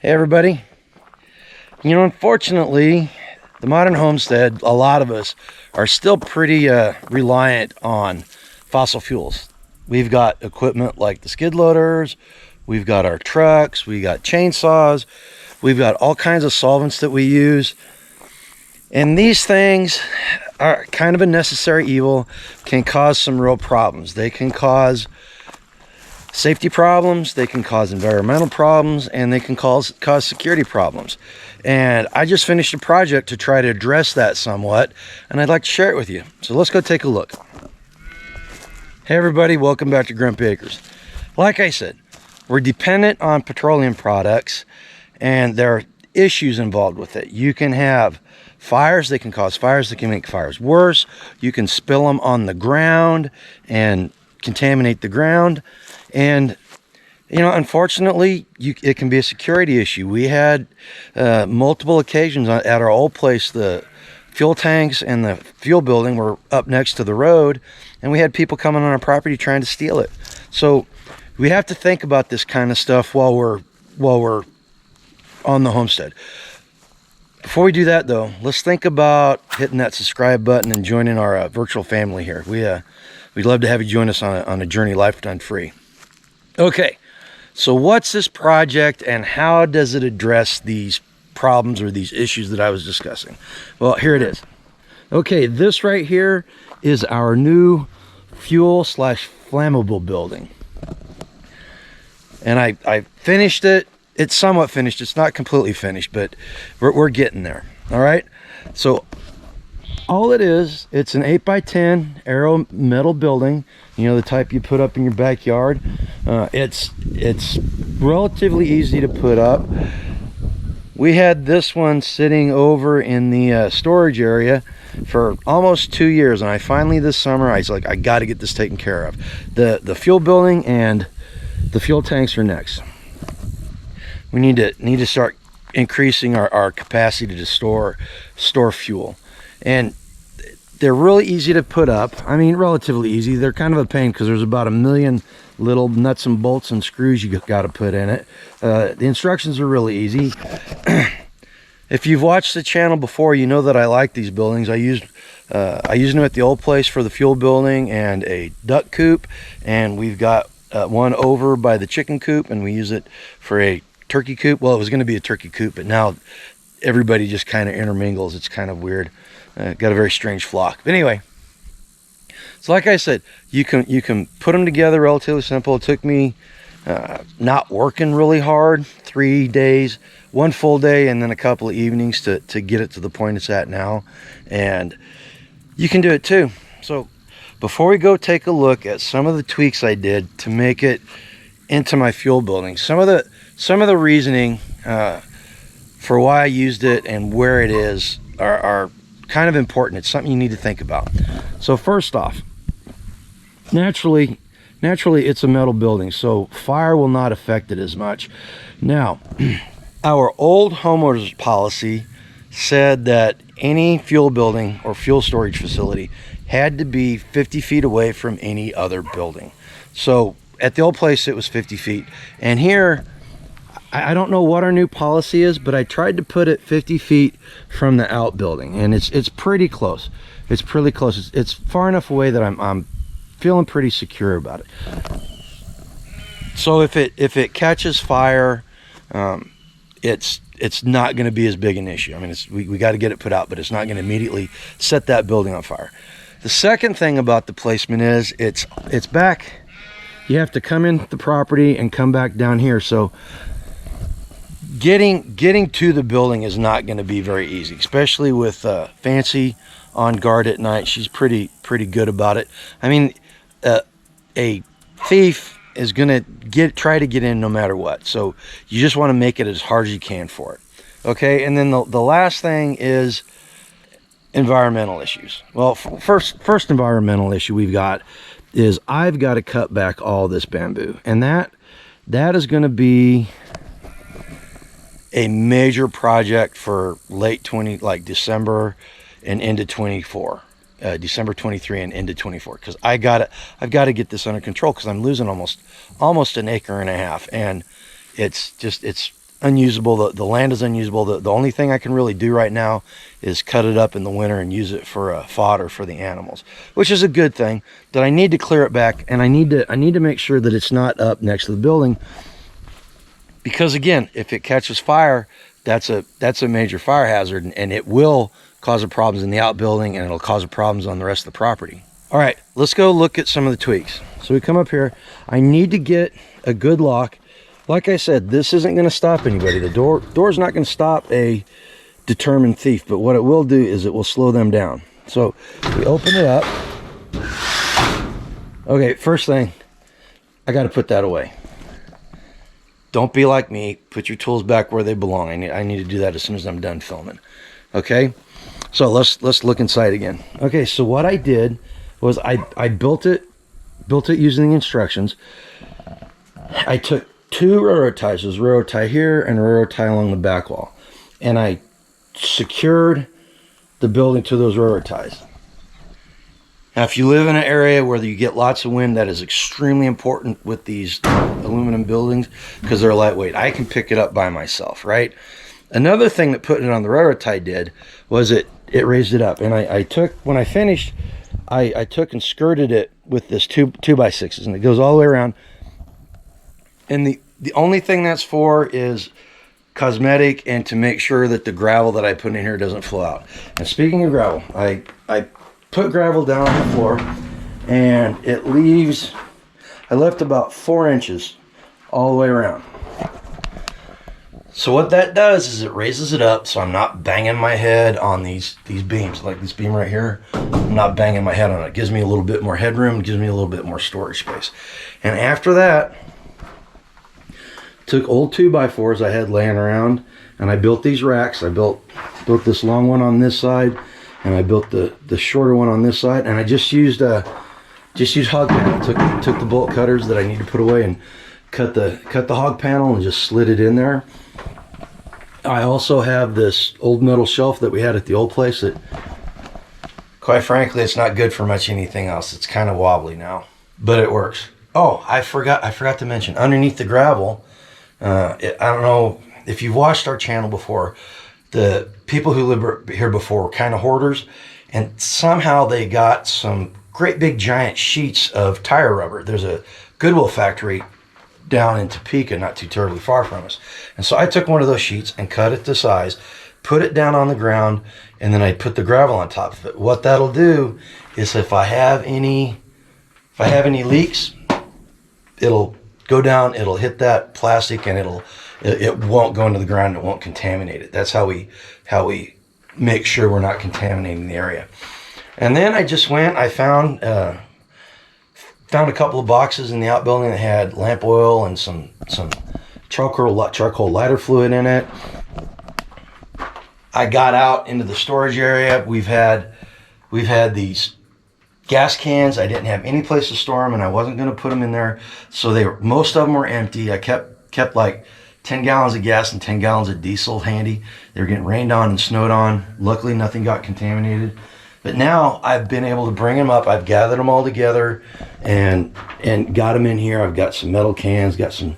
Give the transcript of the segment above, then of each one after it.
Hey everybody. Unfortunately, the modern homestead, a lot of us are still pretty reliant on fossil fuels. We've got equipment like the skid loaders, we've got our trucks, we got chainsaws, we've got all kinds of solvents that we use. And these things are kind of a necessary evil, can cause some real problems. They can cause safety problems, they can cause environmental problems, and they can cause security problems. And I just finished a project to try to address that somewhat, and I'd like to share it with you. So let's go take a look. Hey everybody, welcome back to Grumpy Acres. Like I said, we're dependent on petroleum products, and there are issues involved with it. You can have fires, they can cause fires, they can make fires worse. You can spill them on the ground and contaminate the ground. And unfortunately, it can be a security issue. We had multiple occasions at our old place. The fuel tanks and the fuel building were up next to the road, and we had people coming on our property trying to steal it. So we have to think about this kind of stuff while we're on the homestead. Before we do that, though, let's think about hitting that subscribe button and joining our virtual family here. We'd love to have you join us on a journey lifetime free. Okay, so what's this project and how does it address these problems or these issues that I was discussing? Well, here it is. Okay, this right here is our new fuel/flammable building. And I finished it. It's somewhat finished. It's not completely finished, but we're getting there. All right, so all it is, it's an 8x10 aero metal building, the type you put up in your backyard. It's relatively easy to put up. We had this one sitting over in the storage area for almost 2 years, and I finally this summer I was like, I got to get this taken care of. The fuel building and the fuel tanks are next. We need to start increasing our capacity to store fuel. And they're really easy to put up. I mean, relatively easy. They're kind of a pain because there's about 1 million little nuts and bolts and screws you got to put in it. The instructions are really easy. If you've watched the channel before, you know that I like these buildings. I used them at the old place for the fuel building and a duck coop, and we've got one over by the chicken coop, and we use it for a turkey coop. Well, it was going to be a turkey coop, but now everybody just kind of intermingles. It's kind of weird. Got a very strange flock. But anyway, so like I said, you can put them together relatively simple. It took me not working really hard, 3 days, 1 full day, and then a couple of evenings to get it to the point it's at now. And you can do it too. So before we go take a look at some of the tweaks I did to make it into my fuel building, some of the reasoning for why I used it and where it is are kind of important. It's something you need to think about. So first off, naturally it's a metal building, so fire will not affect it as much. Now, our old homeowners policy said that any fuel building or fuel storage facility had to be 50 feet away from any other building. So at the old place it was 50 feet, and here I don't know what our new policy is, but I tried to put it 50 feet from the outbuilding, and it's pretty close. It's pretty close. It's far enough away that I'm feeling pretty secure about it. So if it catches fire, it's not going to be as big an issue. I mean, we got to get it put out, but it's not going to immediately set that building on fire. The second thing about the placement is it's back. You have to come in the property and come back down here. So getting to the building is not going to be very easy, especially with Fancy on guard at night. She's pretty good about it. I mean, a thief is going to try to get in no matter what. So you just want to make it as hard as you can for it. Okay, and then the last thing is environmental issues. Well, first environmental issue we've got is I've got to cut back all this bamboo, and that is going to be a major project for late December and into 24. December 23 and into 24, because I've got to get this under control, because I'm losing almost an acre and a half, and it's unusable. The land is unusable. The only thing I can really do right now is cut it up in the winter and use it for fodder for the animals, which is a good thing. That I need to clear it back, and I need to make sure that it's not up next to the building, because again, if it catches fire, that's a major fire hazard, and it will cause problems in the outbuilding, and it'll cause problems on the rest of the property. All right, let's go look at some of the tweaks. So we come up here. I need to get a good lock. Like I said, this isn't going to stop anybody. The door's not going to stop a determined thief, but what it will do is it will slow them down. So we open it up. Okay, first thing, I got to put that away. Don't be like me. Put your tools back where they belong. I need to do that as soon as I'm done filming. Okay, so let's look inside again. Okay, so what I did was I built it using the instructions. I took 2 railroad ties. There's a railroad tie here and a railroad tie along the back wall, and I secured the building to those railroad ties. Now, if you live in an area where you get lots of wind, that is extremely important with these aluminum buildings, because they're lightweight. I can pick it up by myself, right? Another thing that putting it on the railroad tie did was it raised it up. And I took, when I finished, I took and skirted it with this 2x6s, and it goes all the way around. And the only thing that's for is cosmetic and to make sure that the gravel that I put in here doesn't flow out. And speaking of gravel, I put gravel down on the floor, and it leaves, I left about 4 inches all the way around. So what that does is it raises it up, so I'm not banging my head on these beams. Like this beam right here, I'm not banging my head on it. It gives me a little bit more headroom, gives me a little bit more storage space. And after that, took old 2x4s I had laying around, and I built these racks. I built this long one on this side, and I built the shorter one on this side, and I just used hog panel. Took the bolt cutters that I need to put away and cut the hog panel and just slid it in there. I also have this old metal shelf that we had at the old place that, quite frankly, it's not good for much anything else. It's kind of wobbly now, but it works. Oh, I forgot to mention, underneath the gravel, I don't know if you've watched our channel before, the people who lived here before were kind of hoarders, and somehow they got some great big giant sheets of tire rubber. There's a Goodwill factory down in Topeka, not too terribly far from us. And so I took one of those sheets and cut it to size, put it down on the ground, and then I put the gravel on top of it. What that'll do is if I have any leaks, it'll go down, it'll hit that plastic, and it won't go into the ground, it won't contaminate it. That's how we make sure we're not contaminating the area. And then I just went, I found a couple of boxes in the outbuilding that had lamp oil and some charcoal lighter fluid in it. I got out into the storage area. We've had these gas cans. I didn't have any place to store them, and I wasn't going to put them in there, so most of them were empty. I kept like 10 gallons of gas and 10 gallons of diesel handy. They were getting rained on and snowed on. Luckily, nothing got contaminated. But now I've been able to bring them up. I've gathered them all together and got them in here. I've got some metal cans, got some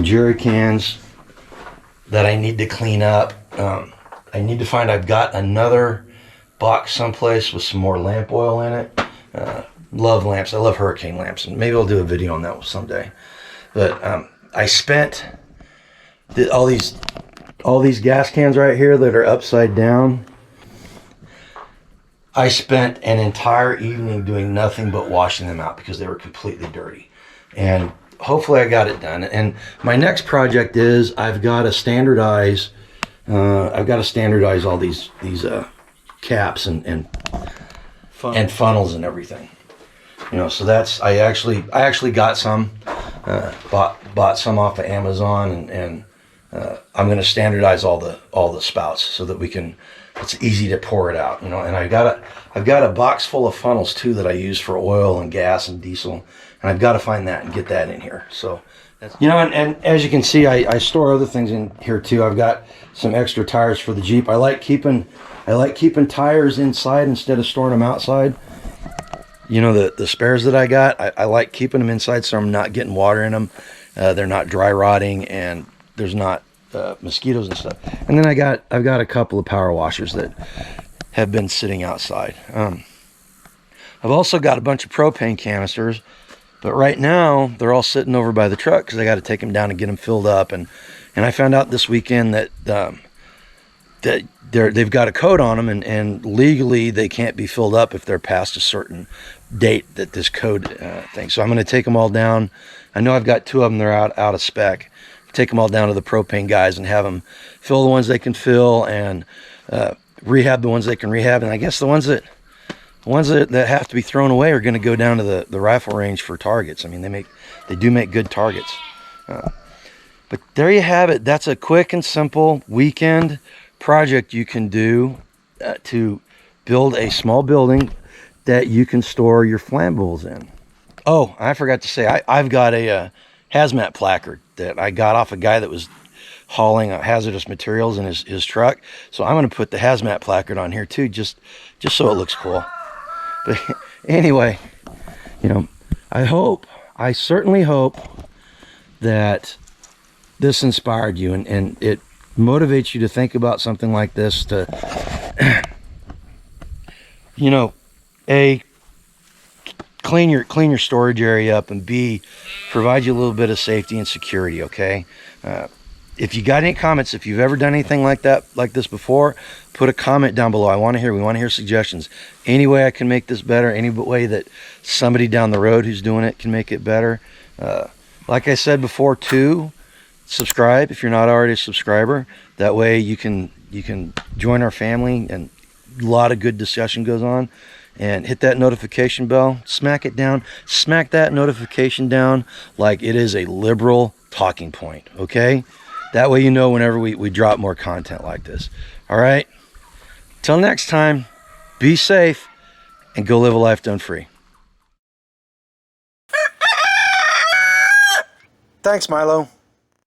jerry cans that I need to clean up. I need to find, I've got another box someplace with some more lamp oil in it. Love lamps. I love hurricane lamps, and maybe I'll do a video on that someday. But I spent all these gas cans right here that are upside down. I spent an entire evening doing nothing but washing them out because they were completely dirty. And hopefully I got it done. And my next project is I've got to standardize all these caps and funnels and everything. You know, so that's, I actually got some, bought some off of Amazon, and I'm going to standardize all the spouts so that it's easy to pour it out, you know. And I've got a box full of funnels too that I use for oil and gas and diesel, and I've got to find that and get that in here. So, you know, and as you can see, I store other things in here too. I've got some extra tires for the Jeep. I like keeping tires inside instead of storing them outside. You know, the spares that I got, I like keeping them inside so I'm not getting water in them. They're not dry rotting, and there's not mosquitoes and stuff. And then I've got a couple of power washers that have been sitting outside. I've also got a bunch of propane canisters, but right now they're all sitting over by the truck because I got to take them down and get them filled up. And I found out this weekend that they've got a code on them, and legally they can't be filled up if they're past a certain date that this code thing. So I'm going to take them all down. I know I've got 2 of them. They're out of spec. Take them all down to the propane guys and have them fill the ones they can fill and rehab the ones they can rehab. And I guess the ones that have to be thrown away are going to go down to the rifle range for targets. I mean, they do make good targets. But there you have it. That's a quick and simple weekend project you can do to build a small building that you can store your flammables in. Oh, I forgot to say, I've got a hazmat placard that I got off a guy that was hauling hazardous materials in his truck. So I'm going to put the hazmat placard on here too, just so it looks cool. But anyway, you know, I certainly hope that this inspired you and it motivates you to think about something like this, to you know, A, clean your storage area up, and B, provide you a little bit of safety and security. Okay, if you got any comments, if you've ever done anything like this before, put a comment down below. We want to hear suggestions. Any way I can make this better, any way that somebody down the road who's doing it can make it better. Like I said before too, subscribe if you're not already a subscriber. That way you can join our family, and a lot of good discussion goes on. And hit that notification bell, smack it down, smack that notification down like it is a liberal talking point, okay? That way you know whenever we drop more content like this. All right? Till next time, be safe and go live a life done free. Thanks, Milo.